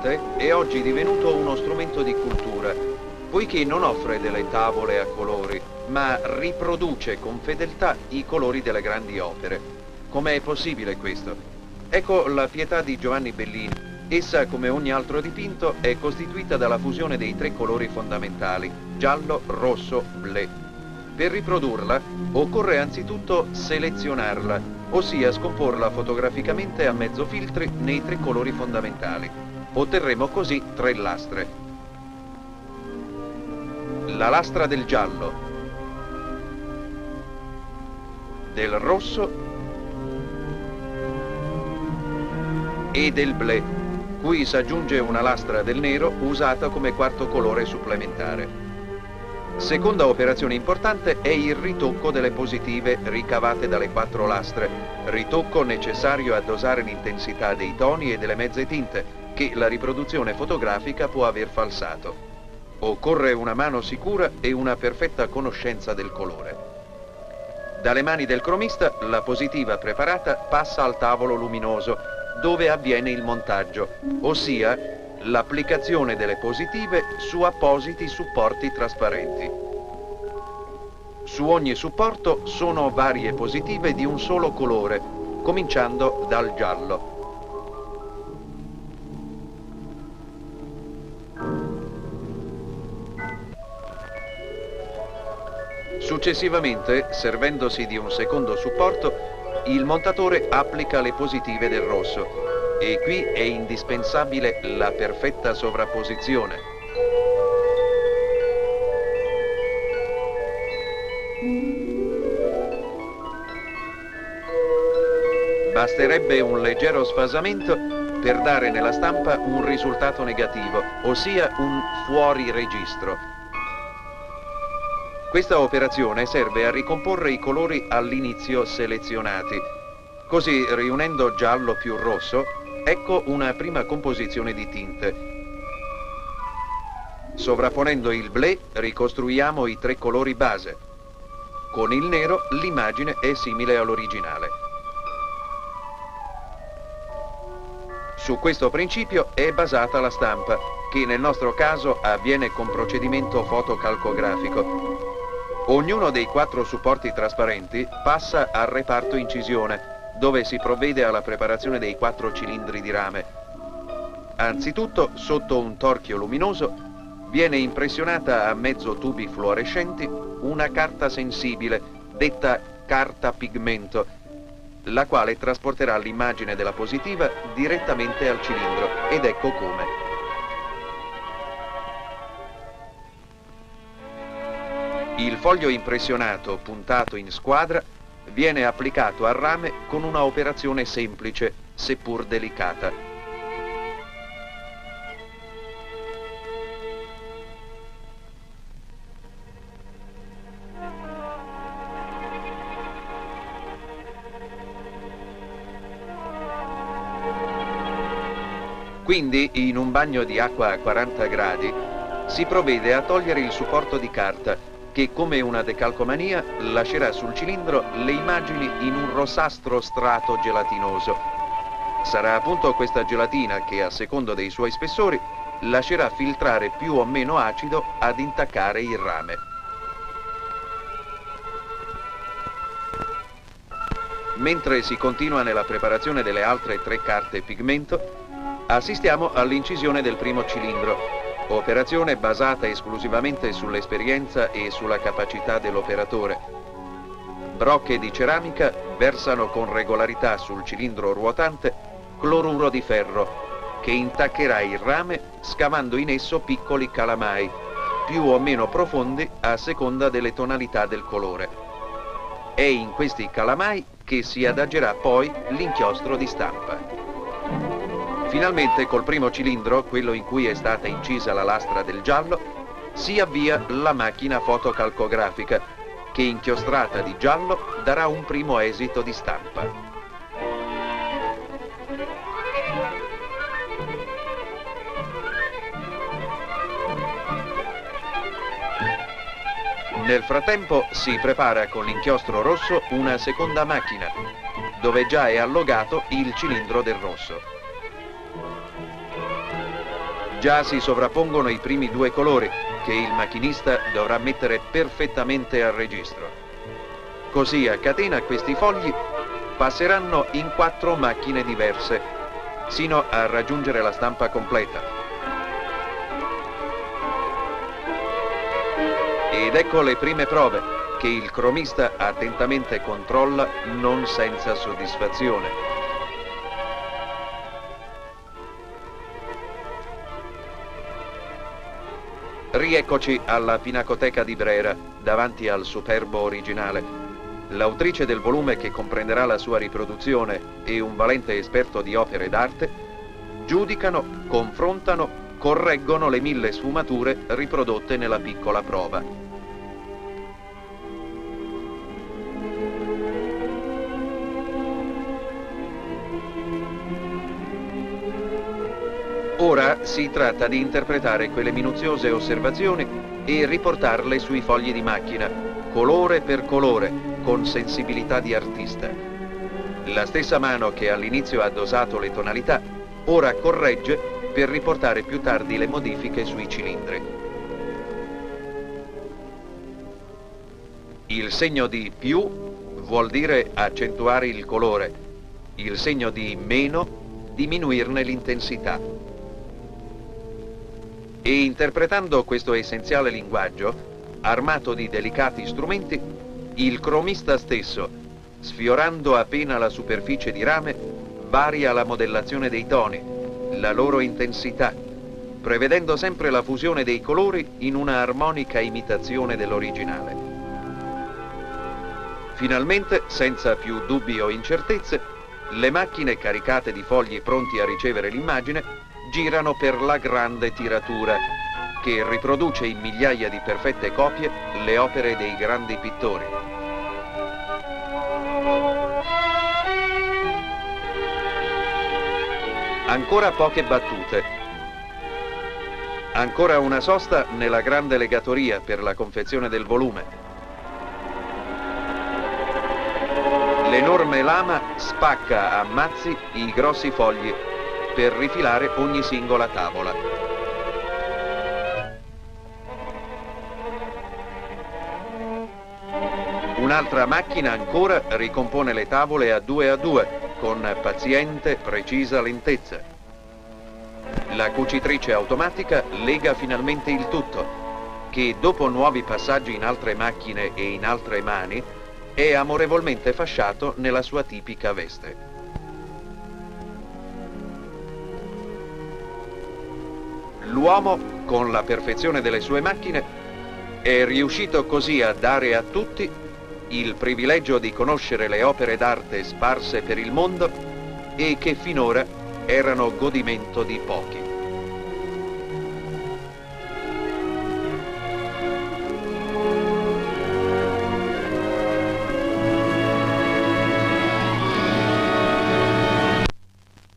arte è oggi divenuto uno strumento di cultura, poiché non offre delle tavole a colori, ma riproduce con fedeltà i colori delle grandi opere. Com'è possibile questo? Ecco la Pietà di Giovanni Bellini. Essa, come ogni altro dipinto, è costituita dalla fusione dei tre colori fondamentali, giallo, rosso, blé. Per riprodurla occorre anzitutto selezionarla, ossia scomporla fotograficamente a mezzo filtri nei tre colori fondamentali. Otterremo così tre lastre. La lastra del giallo, del rosso e del blé, cui si aggiunge una lastra del nero usata come quarto colore supplementare. Seconda operazione importante è il ritocco delle positive ricavate dalle quattro lastre, ritocco necessario a dosare l'intensità dei toni e delle mezze tinte che la riproduzione fotografica può aver falsato. Occorre una mano sicura e una perfetta conoscenza del colore. Dalle mani del cromista la positiva preparata passa al tavolo luminoso, dove avviene il montaggio, ossia l'applicazione delle positive su appositi supporti trasparenti. Su ogni supporto sono varie positive di un solo colore, cominciando dal giallo. Successivamente, servendosi di un secondo supporto, il montatore applica le positive del rosso e qui è indispensabile la perfetta sovrapposizione. Basterebbe un leggero sfasamento per dare nella stampa un risultato negativo, ossia un fuori registro. Questa operazione serve a ricomporre i colori all'inizio selezionati. Così, riunendo giallo più rosso, ecco una prima composizione di tinte. Sovrapponendo il blé, ricostruiamo i tre colori base. Con il nero l'immagine è simile all'originale. Su questo principio è basata la stampa, che nel nostro caso avviene con procedimento fotocalcografico. Ognuno dei quattro supporti trasparenti passa al reparto incisione, dove si provvede alla preparazione dei quattro cilindri di rame. Anzitutto, sotto un torchio luminoso, viene impressionata a mezzo tubi fluorescenti una carta sensibile, detta carta pigmento, la quale trasporterà l'immagine della positiva direttamente al cilindro, ed ecco come. Il foglio impressionato puntato in squadra viene applicato al rame con una operazione semplice, seppur delicata. Quindi, in un bagno di acqua a 40 gradi, si provvede a togliere il supporto di carta, che come una decalcomania lascerà sul cilindro le immagini in un rossastro strato gelatinoso. Sarà appunto questa gelatina che, a secondo dei suoi spessori, lascerà filtrare più o meno acido ad intaccare il rame. Mentre si continua nella preparazione delle altre tre carte pigmento, assistiamo all'incisione del primo cilindro, operazione basata esclusivamente sull'esperienza e sulla capacità dell'operatore. Brocche di ceramica versano con regolarità sul cilindro ruotante cloruro di ferro, che intaccherà il rame scavando in esso piccoli calamai, più o meno profondi a seconda delle tonalità del colore. È in questi calamai che si adagerà poi l'inchiostro di stampa. Finalmente, col primo cilindro, quello in cui è stata incisa la lastra del giallo, si avvia la macchina fotocalcografica, che inchiostrata di giallo darà un primo esito di stampa. Nel frattempo si prepara con l'inchiostro rosso una seconda macchina, dove già è allogato il cilindro del rosso. Già si sovrappongono i primi due colori che il macchinista dovrà mettere perfettamente a registro. Così a catena questi fogli passeranno in 4 macchine diverse, sino a raggiungere la stampa completa. Ed ecco le prime prove che il cromista attentamente controlla, non senza soddisfazione. Rieccoci alla Pinacoteca di Brera, davanti al superbo originale. L'autrice del volume che comprenderà la sua riproduzione e un valente esperto di opere d'arte giudicano, confrontano, correggono le 1000 sfumature riprodotte nella piccola prova. Ora si tratta di interpretare quelle minuziose osservazioni e riportarle sui fogli di macchina, colore per colore, con sensibilità di artista. La stessa mano che all'inizio ha dosato le tonalità, ora corregge per riportare più tardi le modifiche sui cilindri. Il segno di più vuol dire accentuare il colore, il segno di meno diminuirne l'intensità. E interpretando questo essenziale linguaggio, armato di delicati strumenti, il cromista stesso, sfiorando appena la superficie di rame, varia la modellazione dei toni, la loro intensità, prevedendo sempre la fusione dei colori in una armonica imitazione dell'originale. Finalmente, senza più dubbi o incertezze, le macchine caricate di fogli pronti a ricevere l'immagine girano per la grande tiratura, che riproduce in migliaia di perfette copie le opere dei grandi pittori. Ancora poche battute. Ancora una sosta nella grande legatoria per la confezione del volume. L'enorme lama spacca a mazzi i grossi fogli per rifilare ogni singola tavola. Un'altra macchina ancora ricompone le tavole a 2, con paziente, precisa lentezza. La cucitrice automatica lega finalmente il tutto, che dopo nuovi passaggi in altre macchine e in altre mani, è amorevolmente fasciato nella sua tipica veste. L'uomo, con la perfezione delle sue macchine, è riuscito così a dare a tutti il privilegio di conoscere le opere d'arte sparse per il mondo e che finora erano godimento di pochi.